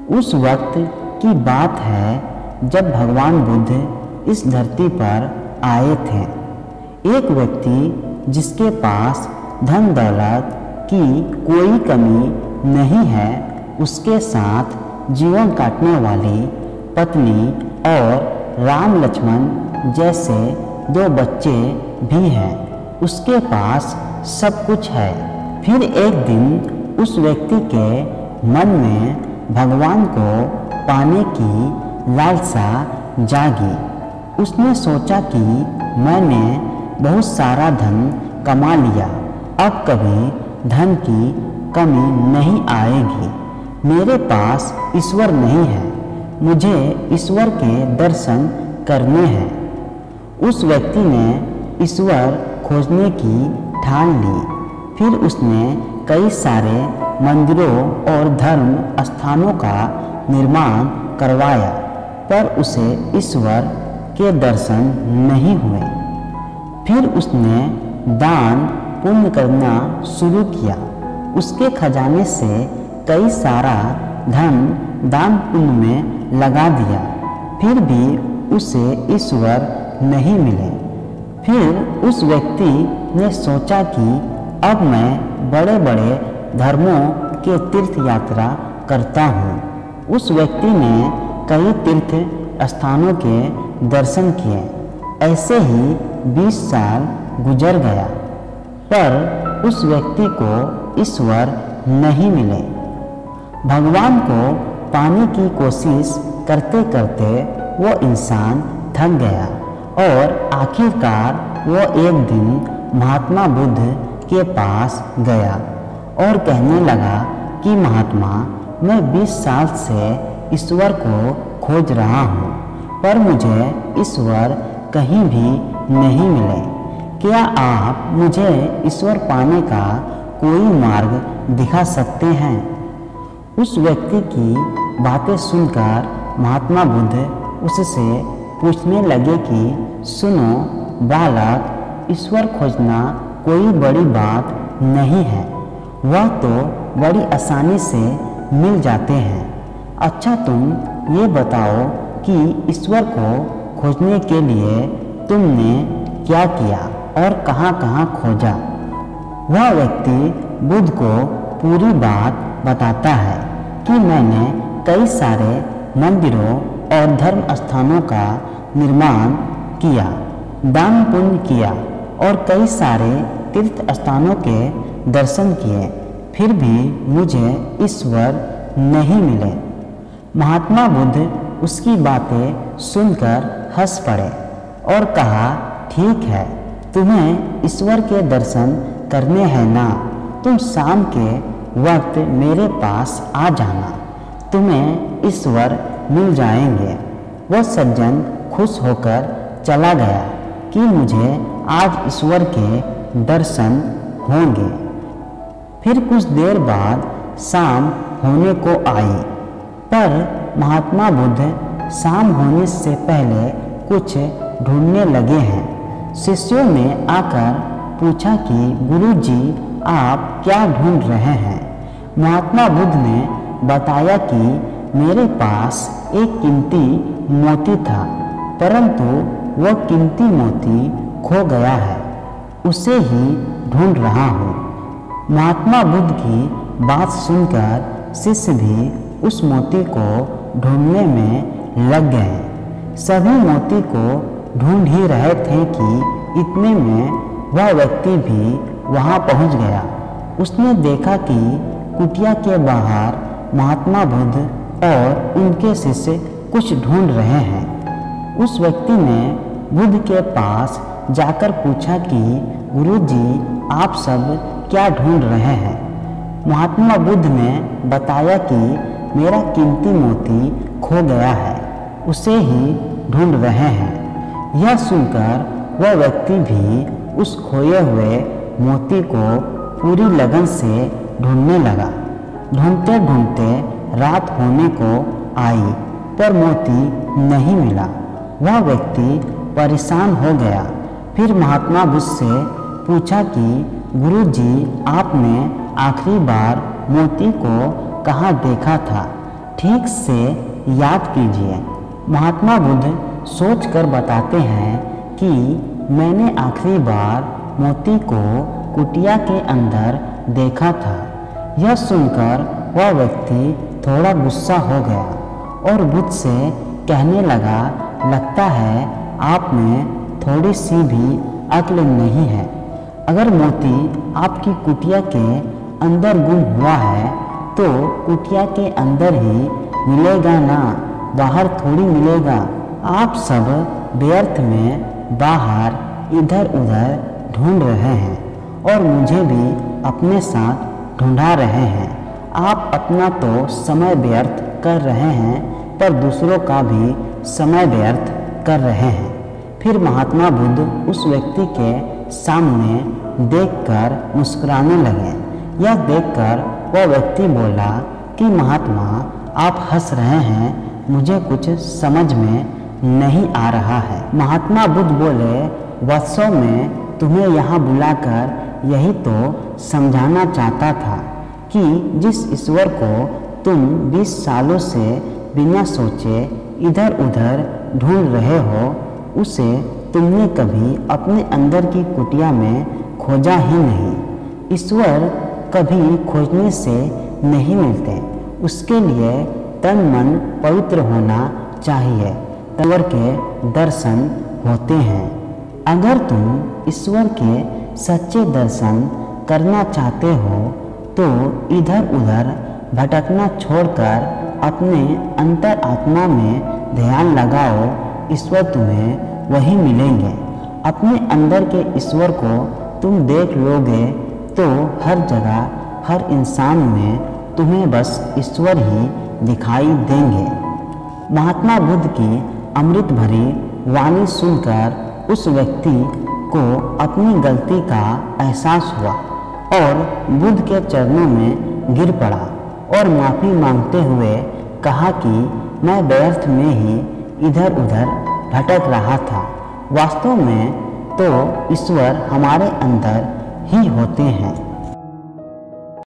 उस वक्त की बात है जब भगवान बुद्ध इस धरती पर आए थे। एक व्यक्ति जिसके पास धन दौलत की कोई कमी नहीं है, उसके साथ जीवन काटने वाली पत्नी और राम लक्ष्मण जैसे 2 बच्चे भी हैं। उसके पास सब कुछ है। फिर एक दिन उस व्यक्ति के मन में भगवान को पाने की लालसा जागी। उसने सोचा कि मैंने बहुत सारा धन कमा लिया, अब कभी धन की कमी नहीं आएगी। मेरे पास ईश्वर नहीं है, मुझे ईश्वर के दर्शन करने हैं। उस व्यक्ति ने ईश्वर खोजने की ठान ली। फिर उसने कई सारे मंदिरों और धर्म स्थानों का निर्माण करवाया, पर उसे ईश्वर के दर्शन नहीं हुए। फिर उसने दान पुण्य करना शुरू किया। उसके खजाने से कई सारा धन दान पुण्य में लगा दिया, फिर भी उसे ईश्वर नहीं मिले। फिर उस व्यक्ति ने सोचा कि अब मैं बड़े बड़े धर्मों के तीर्थ यात्रा करता हूँ। उस व्यक्ति ने कई तीर्थ स्थानों के दर्शन किए। ऐसे ही 20 साल गुजर गया, पर उस व्यक्ति को ईश्वर नहीं मिले। भगवान को पाने की कोशिश करते करते वो इंसान थक गया और आखिरकार वो एक दिन महात्मा बुद्ध के पास गया और कहने लगा कि महात्मा, मैं 20 साल से ईश्वर को खोज रहा हूँ, पर मुझे ईश्वर कहीं भी नहीं मिले। क्या आप मुझे ईश्वर पाने का कोई मार्ग दिखा सकते हैं? उस व्यक्ति की बातें सुनकर महात्मा बुद्ध उससे पूछने लगे कि सुनो बालक, ईश्वर खोजना कोई बड़ी बात नहीं है, वह तो बड़ी आसानी से मिल जाते हैं। अच्छा, तुम ये बताओ कि ईश्वर को खोजने के लिए तुमने क्या किया और कहाँ कहाँ खोजा? वह व्यक्ति बुद्ध को पूरी बात बताता है कि मैंने कई सारे मंदिरों और धर्म स्थानों का निर्माण किया, दान पुण्य किया और कई सारे तीर्थ स्थानों के दर्शन किए, फिर भी मुझे ईश्वर नहीं मिले। महात्मा बुद्ध उसकी बातें सुनकर हंस पड़े और कहा, ठीक है, तुम्हें ईश्वर के दर्शन करने हैं ना, तुम शाम के वक्त मेरे पास आ जाना, तुम्हें ईश्वर मिल जाएंगे। वह सज्जन खुश होकर चला गया कि मुझे आज ईश्वर के दर्शन होंगे। फिर कुछ देर बाद शाम होने को आई, पर महात्मा बुद्ध शाम होने से पहले कुछ ढूंढने लगे हैं। शिष्यों ने आकर पूछा कि गुरुजी, आप क्या ढूंढ रहे हैं? महात्मा बुद्ध ने बताया कि मेरे पास एक कीमती मोती था, परंतु वह कीमती मोती खो गया है, उसे ही ढूंढ रहा हूँ। महात्मा बुद्ध की बात सुनकर शिष्य भी उस मोती को ढूंढने में लग गए। सभी मोती को ढूंढ ही रहे थे कि इतने में वह व्यक्ति भी वहाँ पहुँच गया। उसने देखा कि कुटिया के बाहर महात्मा बुद्ध और उनके शिष्य कुछ ढूंढ रहे हैं। उस व्यक्ति ने बुद्ध के पास जाकर पूछा कि गुरुजी, आप सब क्या ढूंढ रहे हैं? महात्मा बुद्ध ने बताया कि मेरा कीमती मोती खो गया है, उसे ही ढूंढ रहे हैं। यह सुनकर वह व्यक्ति भी उस खोए हुए मोती को पूरी लगन से ढूंढने लगा। ढूंढते ढूंढते रात होने को आई, पर मोती नहीं मिला। वह व्यक्ति परेशान हो गया। फिर महात्मा बुद्ध से पूछा कि गुरुजी, आपने आखिरी बार मोती को कहाँ देखा था? ठीक से याद कीजिए। महात्मा बुद्ध सोच कर बताते हैं कि मैंने आखिरी बार मोती को कुटिया के अंदर देखा था। यह सुनकर वह व्यक्ति थोड़ा गुस्सा हो गया और बुद्ध से कहने लगा, लगता है आप में थोड़ी सी भी अक्ल नहीं है। अगर मोती आपकी कुटिया के अंदर गुम हुआ है तो कुटिया के अंदर ही मिलेगा ना, बाहर थोड़ी मिलेगा। आप सब व्यर्थ में बाहर इधर उधर ढूंढ रहे हैं और मुझे भी अपने साथ ढूंढा रहे हैं। आप अपना तो समय व्यर्थ कर रहे हैं पर दूसरों का भी समय व्यर्थ कर रहे हैं। फिर महात्मा बुद्ध उस व्यक्ति के सामने देखकर मुस्कुराने लगे। यह देखकर वह व्यक्ति बोला कि महात्मा आप हंस रहे हैं, मुझे कुछ समझ में नहीं आ रहा है। महात्मा बुद्ध बोले, वास्तव में तुम्हें यहाँ बुलाकर यही तो समझाना चाहता था कि जिस ईश्वर को तुम 20 सालों से बिना सोचे इधर उधर ढूंढ रहे हो, उसे तुमने कभी अपने अंदर की कुटिया में खोजा ही नहीं। ईश्वर कभी खोजने से नहीं मिलते, उसके लिए तन मन पवित्र होना चाहिए, ईश्वर के दर्शन होते हैं। अगर तुम ईश्वर के सच्चे दर्शन करना चाहते हो तो इधर उधर भटकना छोड़कर अपने अंतर आत्मा में ध्यान लगाओ, ईश्वर तुम्हें वही मिलेंगे। अपने अंदर के ईश्वर को तुम देख लोगे तो हर जगह हर इंसान में तुम्हें बस ईश्वर ही दिखाई देंगे। महात्मा बुद्ध की अमृत भरी वाणी सुनकर उस व्यक्ति को अपनी गलती का एहसास हुआ और बुद्ध के चरणों में गिर पड़ा और माफ़ी मांगते हुए कहा कि मैं व्यर्थ में ही इधर उधर भटक रहा था। वास्तव में तो ईश्वर हमारे अंदर ही होते हैं।